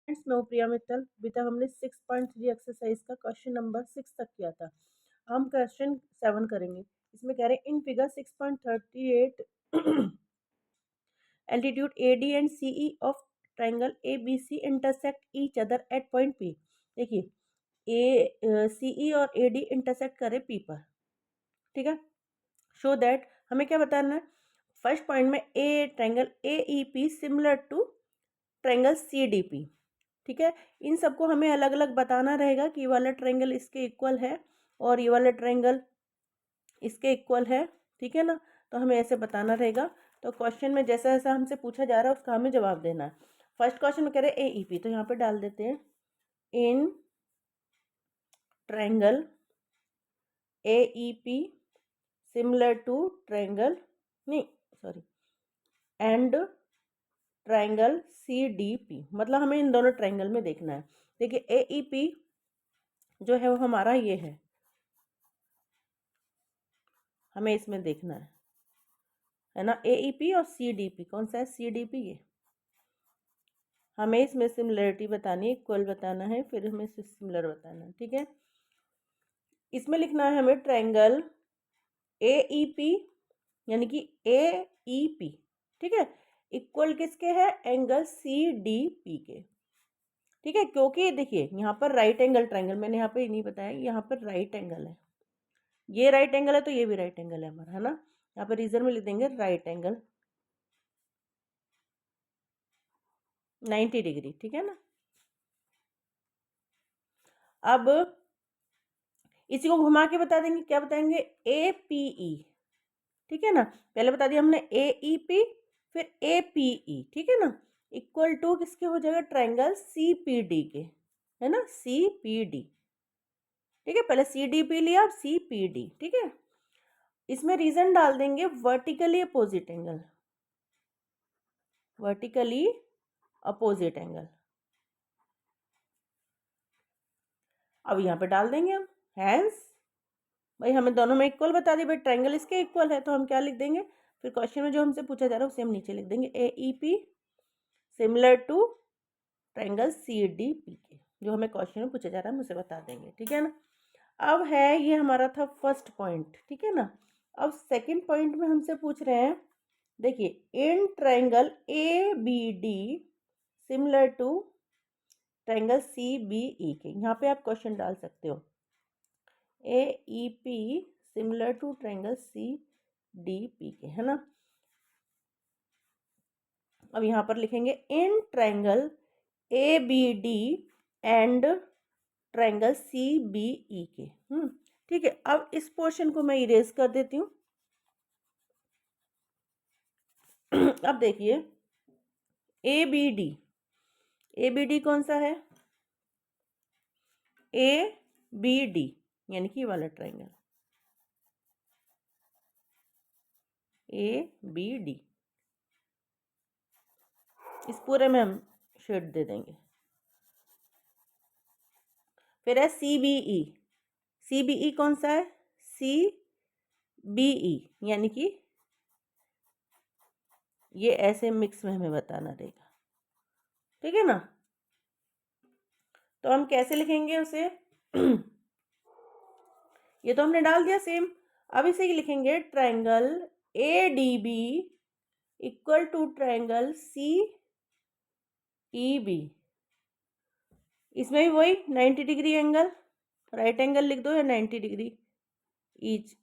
मैं हूँ प्रिया मित्तल। अभी तक हमने 6.3 एक्सरसाइज का क्वेश्चन नंबर 6 तक किया था। हम क्वेश्चन 7 करेंगे। इसमें कह रहे हैं in figure 6.38 altitude AD and CE of triangle ABC intersect each other at point P। देखिए CE और AD इंटरसेक्ट करे P पर, ठीक है। शो दैट हमें क्या बताना है, फर्स्ट पॉइंट में a triangle AEP similar to triangle CDP, ठीक है। इन सबको हमें अलग अलग बताना रहेगा कि ये वाला ट्रायंगल इसके इक्वल है और ये वाला ट्रायंगल इसके इक्वल है, ठीक है ना। तो हमें ऐसे बताना रहेगा। तो क्वेश्चन में जैसा जैसा हमसे पूछा जा रहा है उसका हमें जवाब देना है। फर्स्ट क्वेश्चन में कह रहे हैं AEP, तो यहाँ पे डाल देते हैं in triangle AEP similar to triangle नहीं सॉरी एंड ट्रायंगल CDP, मतलब हमें इन दोनों ट्रायंगल में देखना है। देखिए AEP जो है वो हमारा ये हमें इसमें देखना है ना। AEP और CDP, कौन सा है CDP, ये हमें इसमें सिमिलरिटी बतानी है, इक्वल बताना है, फिर हमें सिमिलर बताना है, ठीक है। इसमें लिखना है हमें ट्रायंगल AEP यानी कि AEP, ठीक है, इक्वल किसके है, एंगल CDP के, ठीक है। क्योंकि देखिए यहाँ पर राइट एंगल ट्रायंगल, मैंने यहाँ पे नहीं बताया, यहाँ पर राइट एंगल है, ये राइट एंगल है तो ये भी राइट एंगल है हमारा, है ना। यहाँ पर रीजन में लिख देंगे राइट एंगल 90 डिग्री, ठीक है ना। अब इसी को घुमा के बता देंगे, क्या बताएंगे, APE, ठीक है ना। पहले बता दिया हमने AEP, फिर APE, ठीक है ना, इक्वल टू किसके हो जाएगा, ट्रायंगल CPD के, है ना, CPD, ठीक है। पहले CDP लिया, अब CPD, ठीक है। इसमें रीजन डाल देंगे vertically opposite angle, vertically opposite angle. अब यहाँ पे डाल देंगे हम हैंस, भाई हमें दोनों में इक्वल बता दी, भाई ट्रायंगल इसके इक्वल है तो हम क्या लिख देंगे, फिर क्वेश्चन में जो हमसे पूछा जा रहा है उसे हम नीचे लिख देंगे AEP similar to triangle CDP के, जो हमें क्वेश्चन में पूछा जा रहा है हम उसे बता देंगे, ठीक है ना। अब है ये हमारा था फर्स्ट पॉइंट, ठीक है ना। अब सेकंड पॉइंट में हमसे पूछ रहे हैं, देखिए in triangle ABD similar to triangle CBE के, यहाँ पे आप क्वेश्चन डाल सकते हो AEP similar to triangle CDP के, है ना। अब यहाँ पर लिखेंगे in triangle ABD and triangle CBE के, ठीक है। अब इस पोर्शन को मैं इरेज कर देती हूँ। अब देखिए ABD कौन सा है, ABD यानी कि वाला ट्रायंगल ABD, इस पूरे में हम शेड दे देंगे। फिर है CBE कौन सा है, CBE यानी कि ये ऐसे मिक्स में हमें बताना रहेगा, ठीक है ना। तो हम कैसे लिखेंगे उसे ये तो हमने डाल दिया सेम। अब इसे लिखेंगे triangle ADB equal to triangle CEB, इसमें भी वही 90 डिग्री एंगल, राइट एंगल लिख दो या 90 डिग्री ईच।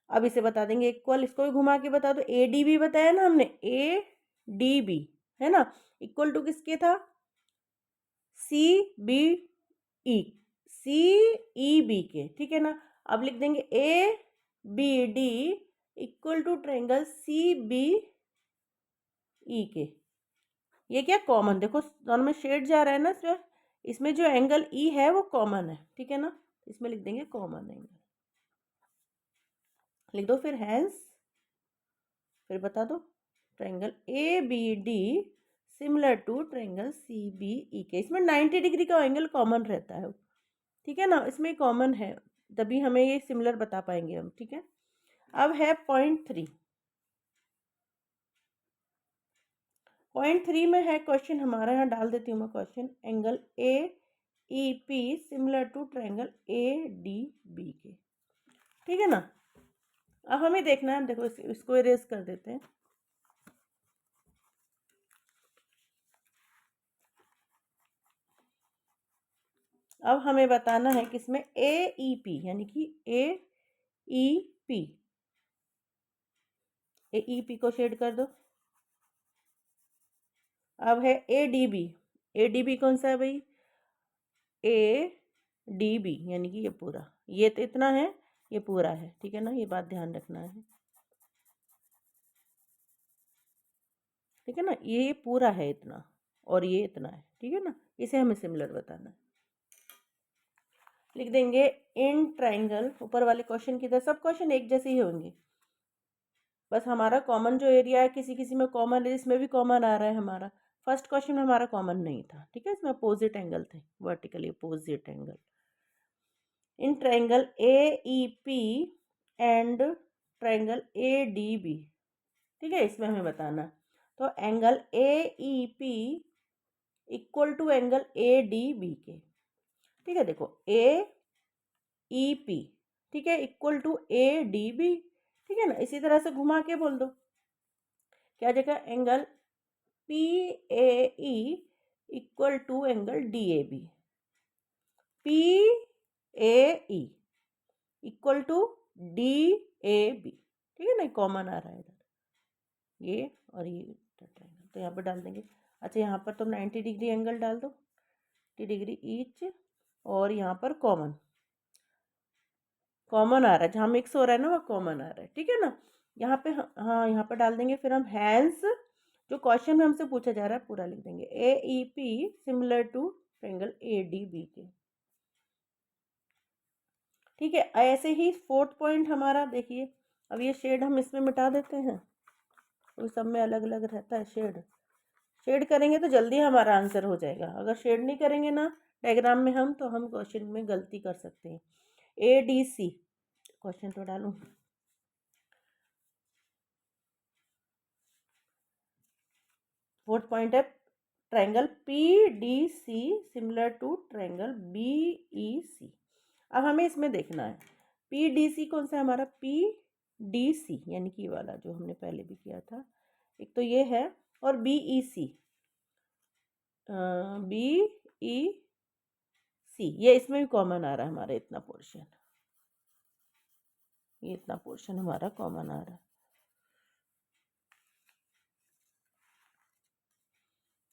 अब इसे बता देंगे इक्वल, इसको भी घुमा के बता दो, ADB बताया ना हमने, ADB है ना, इक्वल टू किसके था, CEB के, ठीक है ना। अब लिख देंगे ABD equal to triangle CBE के। ये क्या कॉमन, देखो दोनों में शेड जा रहा है ना, इसमें जो एंगल E है वो कॉमन है, ठीक है ना। इसमें लिख देंगे कॉमन एंगल, लिख दो फिर हैंस, फिर बता दो triangle ABD similar to triangle CBE के, इसमें 90 डिग्री का एंगल कॉमन रहता है, ठीक है ना, इसमें कॉमन है तभी हमें ये सिमिलर बता पाएंगे हम, ठीक है। अब है पॉइंट 3, पॉइंट 3 में है क्वेश्चन हमारा, यहाँ डाल देती हूँ मैं question, angle A E P similar to triangle A D B के। ठीक है ना। अब हमें देखना है, देखो इसको इरेज कर देते हैं। अब हमें बताना है कि इसमें ए ई पी यानी कि A E P, A E P को शेड कर दो। अब है A D B, A D B कौन सा है भाई, ए डी बी यानी कि ये पूरा, ये तो इतना है, ये पूरा है। ठीक है ना, ये बात ध्यान रखना है। ठीक है ना, ये पूरा है इतना और ये इतना है। ठीक है ना, इसे हमें सिमिलर बताना है। लिख देंगे इन ट्राइंगल, ऊपर वाले क्वेश्चन की तरह सब क्वेश्चन एक जैसे ही होंगे, बस हमारा कॉमन जो एरिया है, किसी किसी में कॉमन है, इसमें भी कॉमन आ रहा है हमारा। फर्स्ट क्वेश्चन में हमारा कॉमन नहीं था। ठीक है, इसमें अपोजिट एंगल थे, vertically opposite angle. In triangle A E P and triangle A D B. ठीक है, इसमें हमें बताना, तो angle A E P equal to angle A D B के। ठीक है, देखो ए ई पी, ठीक है, equal to A D B. ठीक है ना, इसी तरह से घुमा के बोल दो, क्या जगह, angle P A E equal to angle D A B. P A E equal to D A B. ठीक है ना, कॉमन आ रहा है इधर, ये और ये ट्रायंगल, तो यहाँ पर डाल देंगे। अच्छा, यहाँ पर तुम 90 डिग्री एंगल डाल दो, 90 डिग्री ईच, और यहाँ पर कॉमन कॉमन आ रहा है, जहाँ मिक्स हो रहा है ना वो कॉमन आ रहा है। ठीक है ना, यहाँ पे हाँ यहाँ पर डाल देंगे। फिर हम हैंस, जो क्वेश्चन में हमसे पूछा जा रहा है पूरा लिख देंगे, A E P similar to triangle A D B के। ठीक है, ऐसे ही फोर्थ पॉइंट हमारा देखिए, अब ये शेड हम इसमें मिटा देते हैं, तो सब में अलग अलग रहता है शेड। शेड करेंगे तो जल्दी हमारा आंसर हो जाएगा, अगर शेड नहीं करेंगे ना डायग्राम में हम, तो हम क्वेश्चन में गलती कर सकते हैं। ए डी सी क्वेश्चन तो डालूं, फोर्थ पॉइंट है triangle P D C similar to triangle B E C. अब हमें इसमें देखना है पी डी सी कौन सा है हमारा, पी डी सी यानी कि वाला जो हमने पहले भी किया था, एक तो ये है, और बी ई सी, बी ई सी, ये इसमें भी कॉमन आ रहा है हमारा इतना पोर्शन, ये इतना पोर्शन हमारा कॉमन आ रहा है।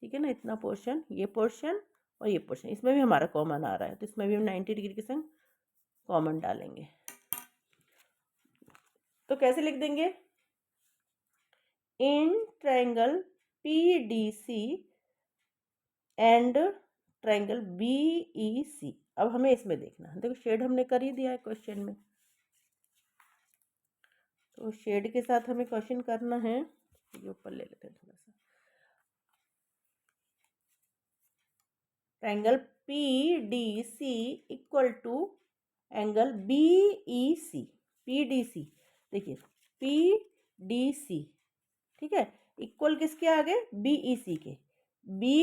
ठीक है ना, इतना पोर्शन, ये पोर्शन और ये पोर्शन, इसमें भी हमारा कॉमन आ रहा है, तो इसमें भी हम 90 डिग्री के संग कॉमन डालेंगे। तो कैसे लिख देंगे, in triangle P D C and triangle B E C. अब हमें इसमें देखना है, देखो शेड हमने कर ही दिया है क्वेश्चन में, तो शेड के साथ हमें क्वेश्चन करना है। ये ऊपर ले लेते हैं थोड़ा सा, triangle P D C equal to angle B E C, P D C, देखिए पी डी सी, ठीक है, इक्वल किसके आगे, बी ई सी के, बी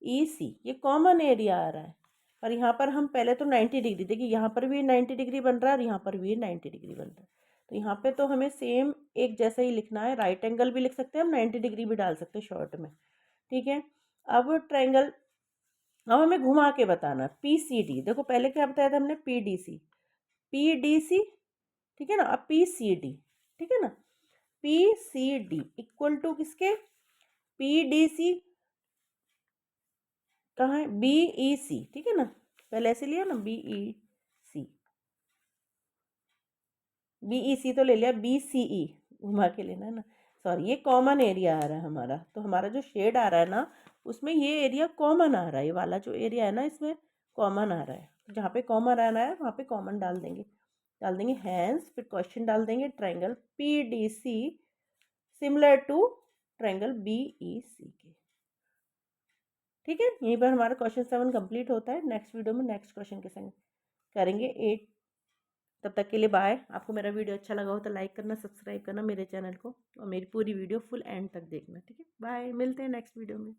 ई सी, ये कॉमन एरिया आ रहा है, पर यहाँ पर हम पहले तो 90 डिग्री, देखिए यहाँ पर भी 90 डिग्री बन रहा है और यहाँ पर भी 90 डिग्री बन रहा है, तो यहाँ पे तो हमें सेम एक जैसा ही लिखना है। राइट एंगल भी लिख सकते हैं हम, 90 डिग्री भी डाल सकते हैं शॉर्ट में। ठीक है, अब ट्रायंगल, अब हमें घुमा के बताना पी सी डी, देखो पहले क्या बताया था हमने, P D C, P D C, ठीक है ना, अब पी सी डी, ठीक है ना, P C D equal to किसके, पी डी सी कहाँ है, बी ई सी, ठीक है ना, पहले ऐसे लिया ना, बी ई सी, बी ई सी तो ले लिया, बी सी ई घुमा के लेना है ना, सॉरी, ये कॉमन एरिया आ रहा है हमारा, तो हमारा जो शेड आ रहा है ना उसमें ये एरिया कॉमन आ रहा है, ये वाला जो एरिया है ना इसमें कॉमन आ रहा है, जहाँ पे कॉमन आना है वहाँ पे कॉमन डाल देंगे हैंस, फिर क्वेश्चन डाल देंगे triangle P D C similar to triangle B E C के। ठीक है, यहीं पर हमारा क्वेश्चन 7 कंप्लीट होता है। नेक्स्ट वीडियो में नेक्स्ट क्वेश्चन के संग करेंगे 8 तब तक के लिए बाय। आपको मेरा वीडियो अच्छा लगा हो तो लाइक करना, सब्सक्राइब करना मेरे चैनल को, और मेरी पूरी वीडियो फुल एंड तक देखना, ठीक है। बाय, मिलते हैं नेक्स्ट वीडियो में।